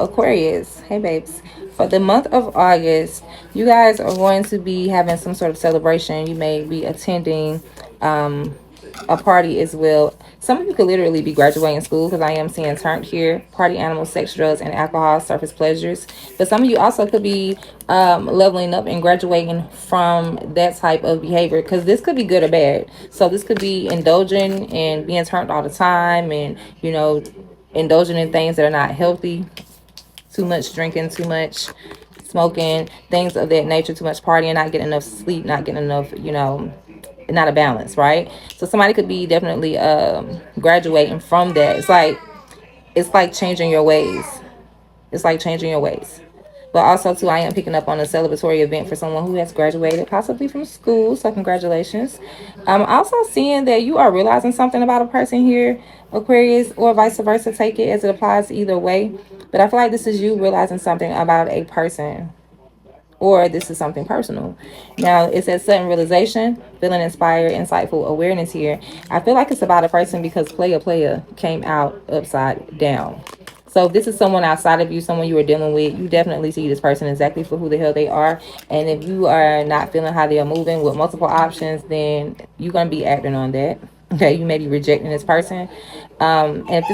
Aquarius, hey babes. For the month of August, you guys are going to be having some sort of celebration. You may be attending a party as well. Some of you could literally be graduating school because I am seeing turned here. Party animals, sex, drugs, and alcohol, surface pleasures. But some of you also could be leveling up and graduating from that type of behavior, because this could be good or bad. So this could be indulging and being turned all the time, and indulging in things that are not healthy, too much drinking, too much smoking, things of that nature, too much partying, not getting enough sleep, not getting enough, not a balance, right? So somebody could be definitely graduating from that. It's like changing your ways. It's like changing your ways. But also too, I am picking up on a celebratory event for someone who has graduated, possibly from school. So congratulations. I'm also seeing that you are realizing something about a person here, Aquarius, or vice versa. Take it as it applies either way. But I feel like this is you realizing something about a person, or this is something personal. Now, it says sudden realization, feeling inspired, insightful awareness here. I feel like it's about a person because player came out upside down. So if this is someone outside of you, someone you are dealing with, you definitely see this person exactly for who the hell they are. And if you are not feeling how they are moving with multiple options, then you're going to be acting on that. Okay, you may be rejecting this person. And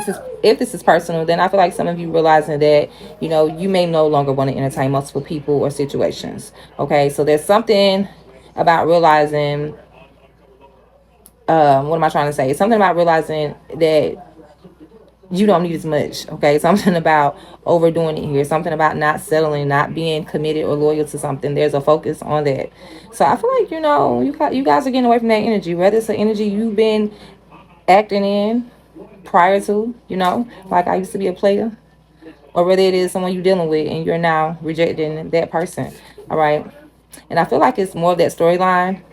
if this is personal, then I feel like some of you realizing that you may no longer want to entertain multiple people or situations. Okay, so there's something about realizing. What am I trying to say? Something about realizing that you don't need as much. Okay, something about overdoing it here, something about not settling, not being committed or loyal to something. There's a focus on that. So I feel like you guys are getting away from that energy, whether it's the energy you've been acting in prior to, like I used to be a player, or whether it is someone you're dealing with and you're now rejecting that person. All right, and I feel like it's more of that storyline,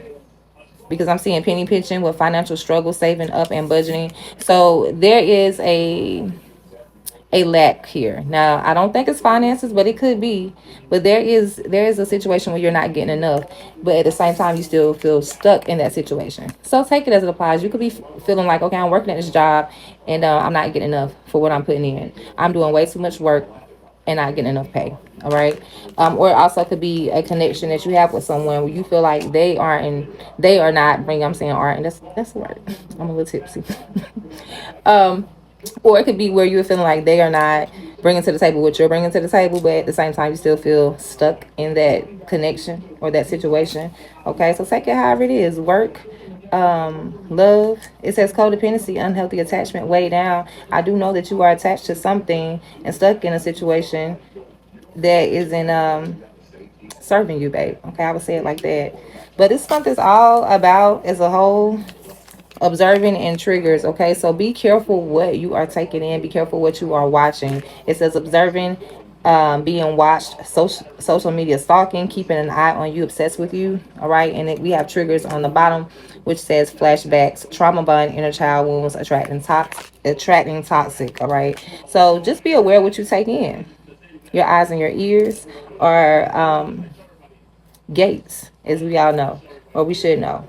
because I'm seeing penny pinching with financial struggle, saving up, and budgeting. So there is a lack here. Now, I don't think it's finances, but it could be. But there is a situation where you're not getting enough, but at the same time you still feel stuck in that situation. So take it as it applies. You could be feeling like, okay, I'm working at this job and I'm not getting enough for what I'm putting in. I'm doing way too much work and not getting enough pay. All right. Or it also could be a connection that you have with someone where you feel like they are not bring. I'm saying aren't, and that's the word. I'm a little tipsy. Or it could be where you're feeling like they are not bringing to the table what you're bringing to the table, but at the same time you still feel stuck in that connection or that situation. Okay, so take it however it is. Work, love. It says codependency, unhealthy attachment, way down. I do know that you are attached to something and stuck in a situation that isn't serving you, babe. Okay, I would say it like that. But this month is all about, as a whole, observing and triggers. Okay, so be careful what you are taking in, be careful what you are watching. It says observing, being watched, social media stalking, keeping an eye on you, obsessed with you. All right, and we have triggers on the bottom, which says flashbacks, trauma bond, inner child wounds, attracting toxic. All right, so just be aware what you take in. Your eyes and your ears are gates, as we all know, or we should know.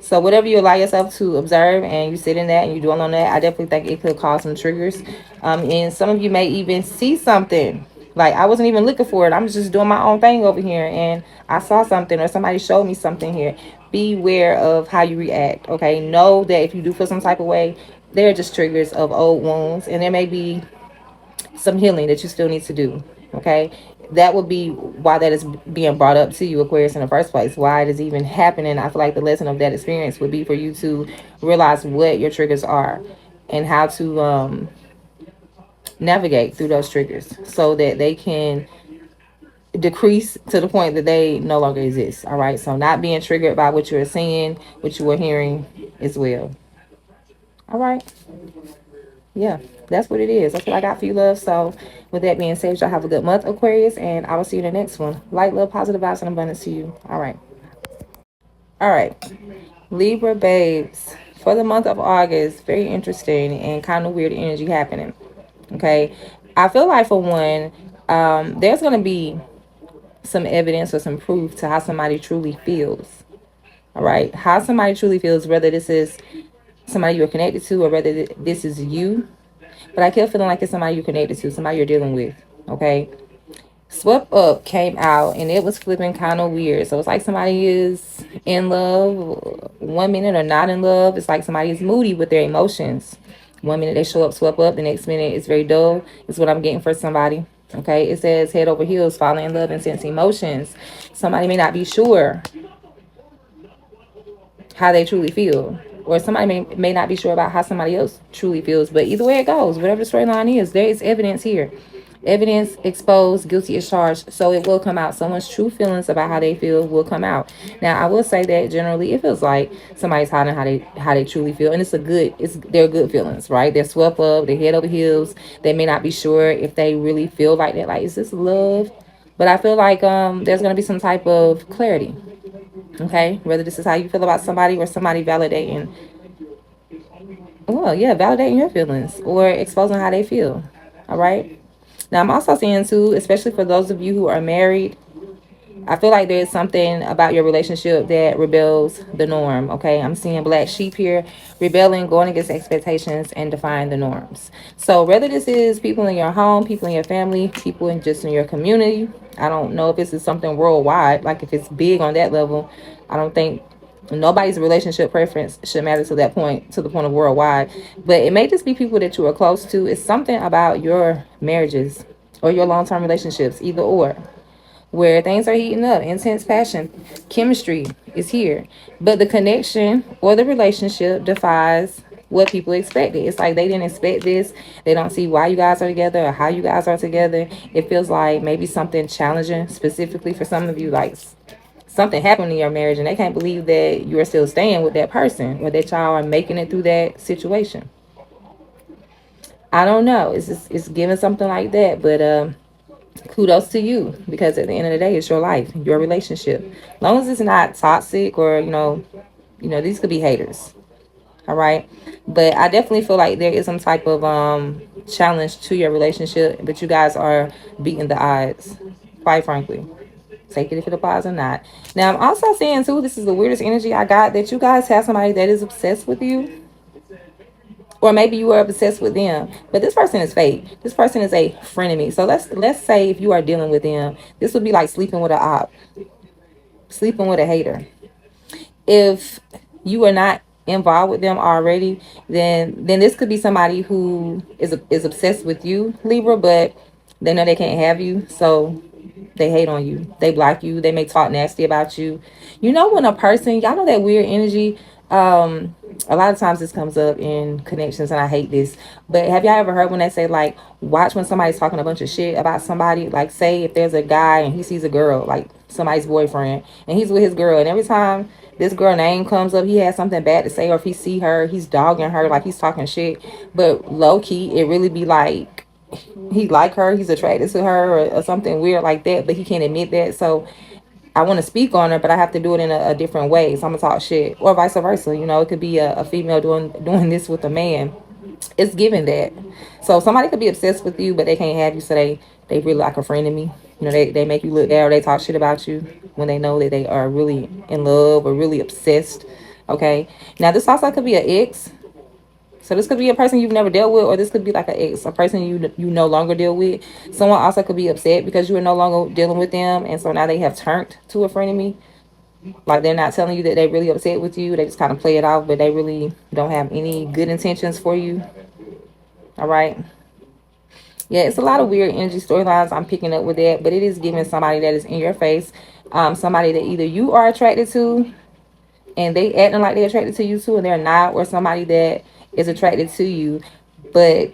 So whatever you allow yourself to observe and you sit in that and you dwell on that, I definitely think it could cause some triggers. And some of you may even see something. Like, I wasn't even looking for it. I'm just doing my own thing over here and I saw something, or somebody showed me something here. Beware of how you react. Okay. Know that if you do feel some type of way, they're just triggers of old wounds, and there may be some healing that you still need to do. Okay, that would be why that is being brought up to you, Aquarius, in the first place, why it is even happening. I feel like the lesson of that experience would be for you to realize what your triggers are and how to navigate through those triggers so that they can decrease to the point that they no longer exist. All right, so not being triggered by what you're seeing, what you are hearing as well. All right, yeah, that's what it is. That's what I got for you, love. So with that being said, y'all have a good month, Aquarius, and I will see you in the next one. Light, love, positive vibes, and abundance to you. All right, Libra babes, for the month of August, very interesting and kind of weird energy happening. Okay, I feel like, for one, there's going to be some evidence or some proof to how somebody truly feels. All right, how somebody truly feels, whether this is somebody you're connected to or whether this is you. But I kept feeling like it's somebody you're connected to, somebody you're dealing with. Okay, Swept Up came out and it was flipping kind of weird. So it's like somebody is in love 1 minute or not in love. It's like somebody is moody with their emotions. 1 minute they show up swept up, the next minute it's very dull. Is what I'm getting for somebody. Okay, it says head over heels, falling in love and sense emotions. Somebody may not be sure how they truly feel. Or somebody may not be sure about how somebody else truly feels. But either way it goes, whatever the storyline is, there is evidence here. Evidence exposed, guilty is charged, so it will come out. Someone's true feelings about how they feel will come out. Now, I will say that generally, it feels like somebody's hiding how they truly feel, and they're good feelings, right? They're swept up, they're head over heels. They may not be sure if they really feel like that. Like, is this love? But I feel like there's gonna be some type of clarity. Okay, whether this is how you feel about somebody or somebody validating, well, yeah, validating your feelings or exposing how they feel. All right. Now, I'm also seeing too, especially for those of you who are married, I feel like there's something about your relationship that rebels the norm. Okay, I'm seeing black sheep here, rebelling, going against expectations, and defying the norms. So whether this is people in your home, people in your family, people in just in your community, I don't know if this is something worldwide. Like if it's big on that level, I don't think nobody's relationship preference should matter to that point, to the point of worldwide. But it may just be people that you are close to. It's something about your marriages or your long-term relationships, either or, where things are heating up, intense passion, chemistry is here. But the connection or the relationship defies what people expected. It's like they didn't expect this. They don't see why you guys are together or how you guys are together. It feels like maybe something challenging, specifically for some of you, like something happened in your marriage and they can't believe that you are still staying with that person or that y'all are making it through that situation. I don't know. It's giving something like that, but kudos to you, because at the end of the day it's your life, your relationship, as long as it's not toxic or these could be haters. All right, but I definitely feel like there is some type of challenge to your relationship, but you guys are beating the odds, quite frankly. Take it if it applies or not. Now I'm also saying too, this is the weirdest energy I got, that you guys have somebody that is obsessed with you, or maybe you are obsessed with them, but this person is fake. This person is a frenemy. So let's say if you are dealing with them, this would be like sleeping with a op, sleeping with a hater. If you are not involved with them already, then this could be somebody who is obsessed with you, Libra, but they know they can't have you, so they hate on you. They block you. They may talk nasty about you. You know, when a person, y'all know that weird energy. A lot of times this comes up in connections, and I hate this. But have y'all ever heard when they say, like, watch when somebody's talking a bunch of shit about somebody? Like, say if there's a guy and he sees a girl, like somebody's boyfriend, and he's with his girl, and every time this girl name comes up, he has something bad to say, or if he see her, he's dogging her, like he's talking shit. But low key, it really be like he like her, he's attracted to her, or something weird like that, but he can't admit that. So I want to speak on her, but I have to do it in a different way. So I'm gonna talk shit, or vice versa. It could be a female doing this with a man. It's given that. So somebody could be obsessed with you, but they can't have you, so they really like a friend of me. They make you look down, or they talk shit about you when they know that they are really in love or really obsessed. Okay. Now this also could be an ex. So this could be a person you've never dealt with, or this could be like an ex, a person you no longer deal with. Someone also could be upset because you are no longer dealing with them, and so now they have turned to a friend of me. Like they're not telling you that they're really upset with you. They just kind of play it off, but they really don't have any good intentions for you. All right. Yeah, it's a lot of weird energy storylines I'm picking up with that, but it is giving somebody that is in your face, somebody that either you are attracted to and they acting like they're attracted to you too, and they're not, or somebody that is attracted to you, but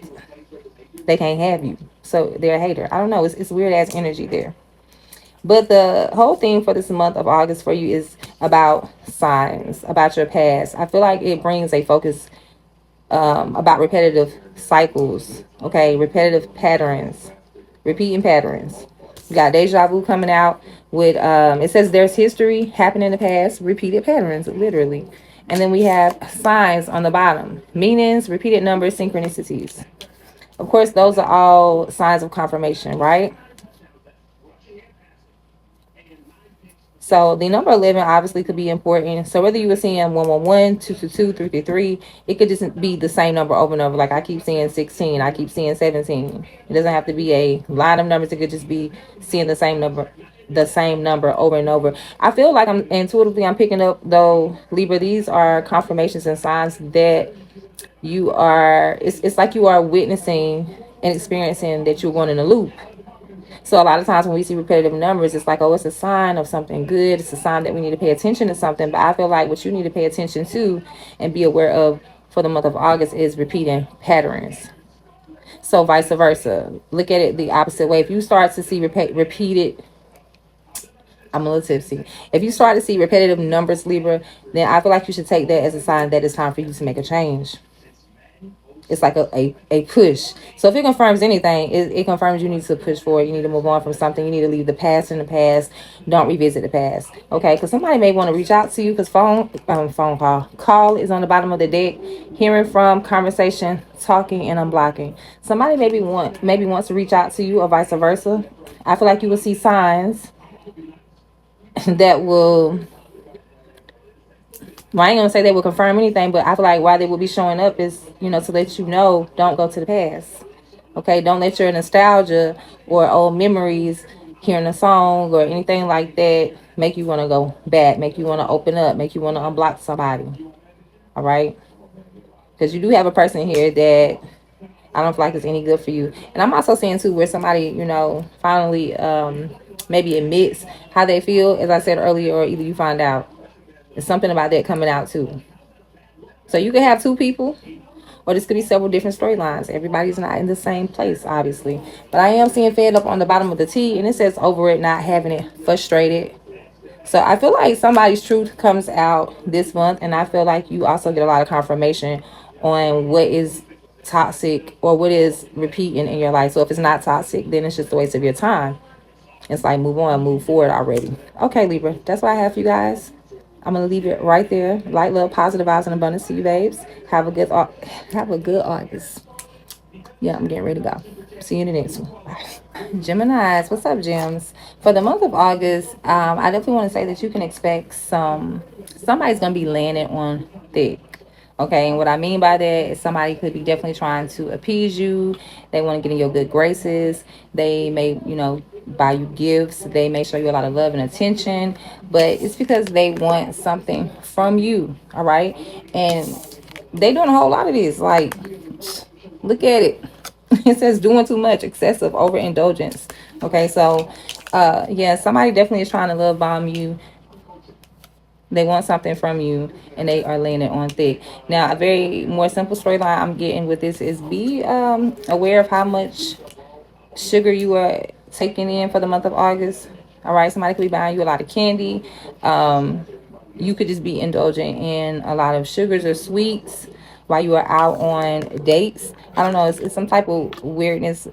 they can't have you, so they're a hater. I don't know. It's weird ass energy there. But the whole thing for this month of August for you is about signs, about your past. I feel like it brings a focus about repetitive cycles, okay, repetitive patterns, repeating patterns. You got deja vu coming out with it says there's history happening in the past, repeated patterns, literally. And then we have signs on the bottom, meanings, repeated numbers, synchronicities. Of course, those are all signs of confirmation, right? So the number 11 obviously could be important. So whether you were seeing 111, 222, 333, it could just be the same number over and over. Like I keep seeing 16, I keep seeing 17. It doesn't have to be a line of numbers. It could just be seeing the same number over and over. I feel like I'm picking up though, Libra, these are confirmations and signs that it's like you are witnessing and experiencing that you're going in a loop. So a lot of times when we see repetitive numbers, it's like, oh, it's a sign of something good. It's a sign that we need to pay attention to something. But I feel like what you need to pay attention to and be aware of for the month of August is repeating patterns. So vice versa. Look at it the opposite way. If you start to see repeated, I'm a little tipsy. If you start to see repetitive numbers, Libra, then I feel like you should take that as a sign that it's time for you to make a change. It's like a push. So if it confirms anything, it confirms you need to push forward. You need to move on from something. You need to leave the past in the past. Don't revisit the past. Okay, because somebody may want to reach out to you because phone call is on the bottom of the deck. Hearing from, conversation, talking, and unblocking. Somebody maybe wants to reach out to you or vice versa. I feel like you will see signs that will, well, I ain't gonna say they will confirm anything, but I feel like why they will be showing up is, to let you know, don't go to the past. Okay, don't let your nostalgia or old memories, hearing a song or anything like that, make you want to go back, make you want to open up, make you want to unblock somebody. All right, because you do have a person here that I don't feel like is any good for you. And I'm also seeing too where somebody, finally maybe admits how they feel, as I said earlier, or either you find out. There's something about that coming out too. So you could have two people, or this could be several different storylines. Everybody's not in the same place, obviously. But I am seeing fed up on the bottom of the T, and it says over it, not having it, frustrated. So I feel like somebody's truth comes out this month, and I feel like you also get a lot of confirmation on what is toxic or what is repeating in your life. So if it's not toxic, then it's just a waste of your time. It's like move on, move forward already. Okay, Libra, that's what I have for you guys. I'm gonna leave it right there. Light, love, positive vibes, and abundance to you, babes. Have a good August. Yeah, I'm getting ready to go. See you in the next one. Bye. Geminis, what's up, gems? For the month of August, I definitely want to say that you can expect somebody's gonna be landing on thick. Okay, and what I mean by that is somebody could be definitely trying to appease you. They want to get in your good graces. They may, buy you gifts. They may show you a lot of love and attention, but it's because they want something from you. All right, and they doing a whole lot of this. Like, look at it. It says doing too much, excessive overindulgence. Okay, so yeah, somebody definitely is trying to love bomb you. They want something from you, and they are laying it on thick. Now, a very more simple storyline I'm getting with this is be aware of how much sugar you are taking in for the month of August. All right, somebody could be buying you a lot of candy. You could just be indulging in a lot of sugars or sweets while you are out on dates. I don't know, it's some type of weirdness.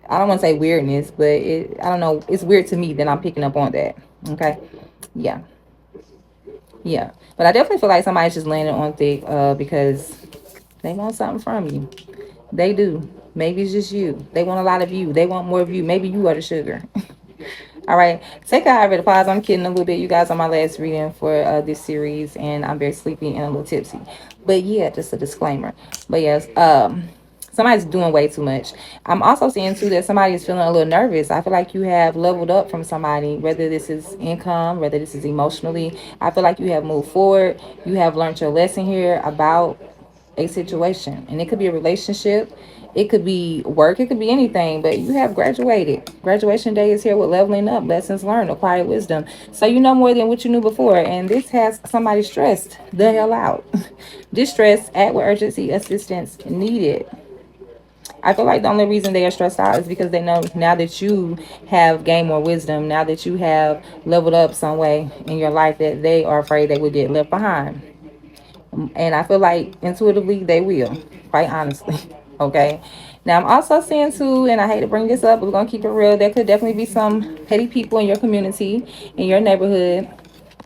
I don't want to say weirdness, but I don't know, it's weird to me that I'm picking up on that. Okay, yeah. Yeah, but I definitely feel like somebody's just landing on thick because they want something from you. They do. Maybe it's just you. They want a lot of you. They want more of you. Maybe you are the sugar. All right. Take a however to pause. I'm kidding a little bit. You guys on my last reading for this series, and I'm very sleepy and a little tipsy. But yeah, just a disclaimer. But yes, somebody's doing way too much. I'm also seeing too that somebody is feeling a little nervous. I feel like you have leveled up from somebody, whether this is income, whether this is emotionally. I feel like you have moved forward. You have learned your lesson here about a situation, and it could be a relationship, it could be work, it could be anything, but you have graduated. Graduation day is here with leveling up, lessons learned, acquired wisdom. So you know more than what you knew before, and this has somebody stressed the hell out. Distress, act with urgency, assistance needed. I feel like the only reason they are stressed out is because they know now that you have gained more wisdom, now that you have leveled up some way in your life, that they are afraid they will get left behind. And I feel like intuitively they will, quite honestly. Okay. Now I'm also seeing too, and I hate to bring this up, but we're gonna keep it real. There could definitely be some petty people in your community, in your neighborhood.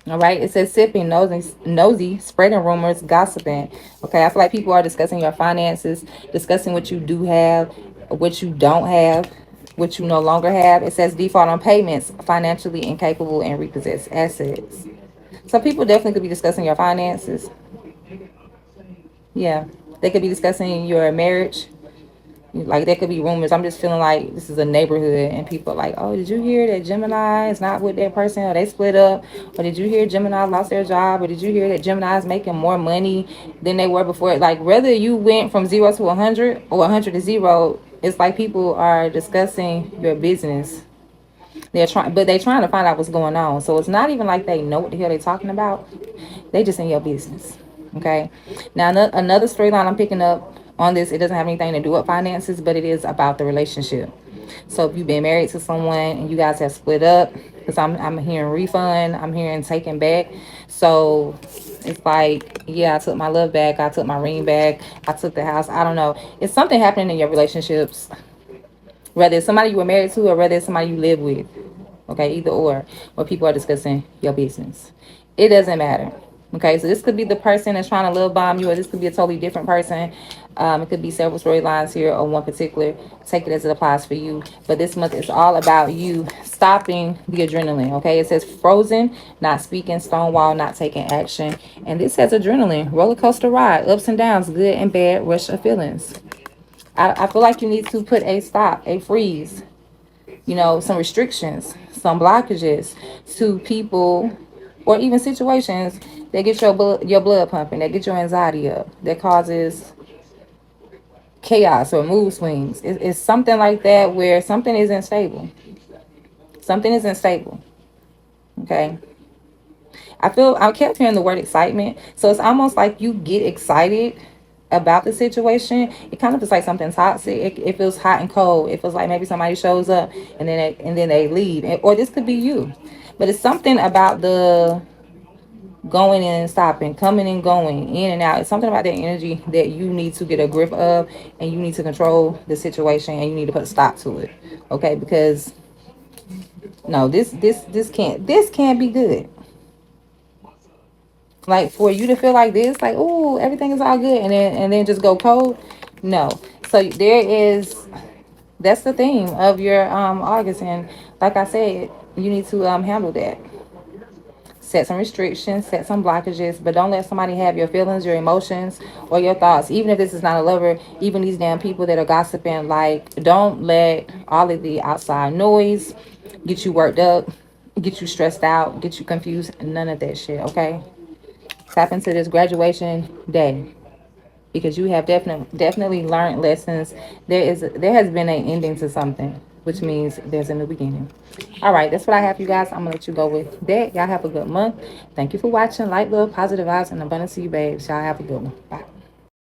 All right. It says sipping, nosy, spreading rumors, gossiping. Okay. I feel like people are discussing your finances, discussing what you do have, what you don't have. which you no longer have. It says default on payments, financially incapable and repossessed assets. So people definitely could be discussing your finances. Yeah. They could be discussing your marriage. Like there could be rumors. I'm just feeling like this is a neighborhood and people are like, oh, did you hear that Gemini is not with that person or they split up? Or did you hear Gemini lost their job? Or did you hear that Gemini is making more money than they were before? Like whether you went from 0 to 100 or 100 to 0, it's like people are discussing your business. They're trying to find out what's going on. So it's not even like they know what the hell they're talking about. They just in your business. Okay. Now another storyline I'm picking up on this, it doesn't have anything to do with finances, but it is about the relationship. So if you've been married to someone and you guys have split up, because I'm hearing refund, I'm hearing taken back. So it's like, yeah, I took my love back, I took my ring back, I took the house. I don't know. It's something happening in your relationships, whether it's somebody you were married to or whether it's somebody you live with. Okay, either or, where people are discussing your business. It doesn't matter. Okay, so this could be the person that's trying to love bomb you, or this could be a totally different person. It could be several storylines here, or one particular. Take it as it applies for you. But this month is all about you stopping the adrenaline. Okay, it says frozen, not speaking, stonewall, not taking action. And this says adrenaline, roller coaster ride, ups and downs, good and bad, rush of feelings. I feel like you need to put a stop, a freeze, some restrictions, some blockages to people or even situations that get your blood pumping, that get your anxiety up, that causes chaos or mood swings. It's something like that where something isn't stable. Something isn't stable. Okay. I kept hearing the word excitement. So it's almost like you get excited about the situation. It kind of is like something toxic. It feels hot and cold. It feels like maybe somebody shows up and then they leave. Or this could be you. But it's something about the going in and stopping, coming and going, in and out. It's something about that energy that you need to get a grip of, and you need to control the situation, and you need to put a stop to it. Okay, because no, this can't be good. Like for you to feel like this, like, oh, everything is all good, and then just go cold. No. So that's the theme of your August, and like I said, you need to handle that. Set some restrictions, set some blockages, but don't let somebody have your feelings, your emotions, or your thoughts. Even if this is not a lover, even these damn people that are gossiping, like, don't let all of the outside noise get you worked up, get you stressed out, get you confused. None of that shit, okay? Tap into this graduation day because you have definitely learned lessons. There has been an ending to something, which means there's a new beginning. All right, that's what I have for you guys. I'm gonna let you go with that. Y'all have a good month. Thank you for watching. Light, love, positive vibes, and abundance to you, babes. Y'all have a good one. Bye.